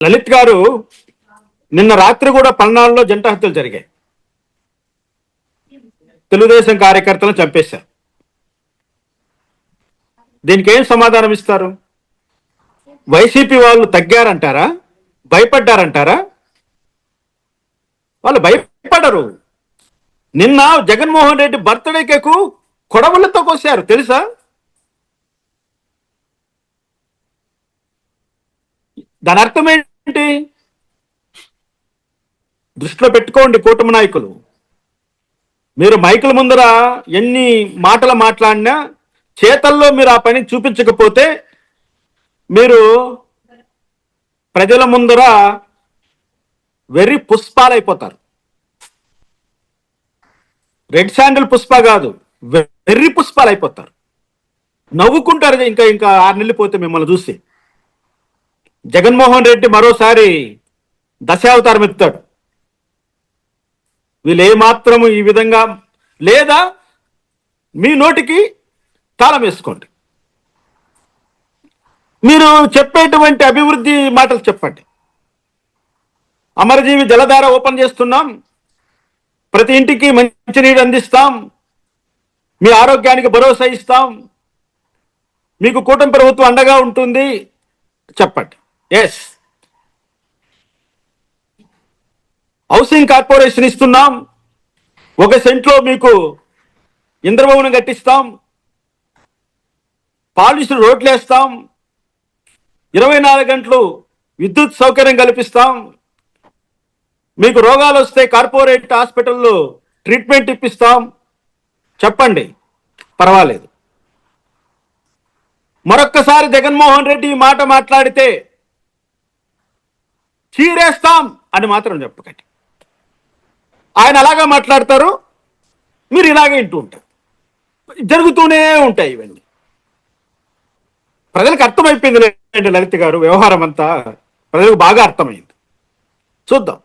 లలిత్ గారు, నిన్న రాత్రి కూడా పల్నాడులో జంట హత్యలు జరిగాయి. తెలుగుదేశం కార్యకర్తలను చంపేశారు. దీనికి ఏం సమాధానం ఇస్తారు? వైసీపీ వాళ్ళు తగ్గారంటారా? భయపడ్డారంటారా? వాళ్ళు భయపడరు. నిన్న జగన్మోహన్ రెడ్డి బర్త్డే కేకు కొడవలతో కోసారు, తెలుసా? దాని అర్థం ఏంటి? దృష్టిలో పెట్టుకోండి కూటమి నాయకులు. మీరు మైకుల ముందర ఎన్ని మాటలు మాట్లాడినా చేతల్లో మీరు ఆ పని చూపించకపోతే మీరు ప్రజల ముందర వెర్రి పుష్పాలైపోతారు. రెడ్ శాండిల్ పుష్ప కాదు, వెర్రి పుష్పాలైపోతారు. నవ్వుకుంటారు ఇంకా ఇంకా 6 నెలలు పోతే మిమ్మల్ని చూసి. జగన్మోహన్ రెడ్డి మరోసారి దశావతారం ఎత్తాడు. వీళ్ళు ఏమాత్రము ఈ విధంగా లేదా మీ నోటికి తాళం వేసుకోండి. మీరు చెప్పేటువంటి అభివృద్ధి మాటలు చెప్పండి. అమరజీవి జలధార ఓపెన్ చేస్తున్నాం, ప్రతి ఇంటికి మంచినీరు అందిస్తాం, మీ ఆరోగ్యానికి భరోసా ఇస్తాం, మీకు కూటమి ప్రభుత్వం అండగా ఉంటుంది చెప్పండి. ఎస్, హౌసింగ్ కార్పొరేషన్ ఇస్తున్నాం, 1 సెంట్లో మీకు ఇంద్రభవనం కట్టిస్తాం, పాలిష్డ్ రోడ్లు వేస్తాం, 24 గంటలు విద్యుత్ సౌకర్యం కల్పిస్తాం, మీకు రోగాలు వస్తే కార్పొరేట్ హాస్పిటల్లో ట్రీట్మెంట్ ఇప్పిస్తాం చెప్పండి, పర్వాలేదు. మరొక్కసారి జగన్మోహన్ రెడ్డి ఈ మాట మాట్లాడితే చీరేస్తాం అని మాత్రం చెప్పకండి. ఆయన అలాగా మాట్లాడతారు, మీరు ఇలాగే వింటూ ఉంటారు. జరుగుతూనే ఉంటాయి ఇవన్నీ. ప్రజలకు అర్థమైపోయింది లేండి లలిత్ గారు, వ్యవహారం అంతా ప్రజలకు బాగా అర్థమైంది. చూద్దాం.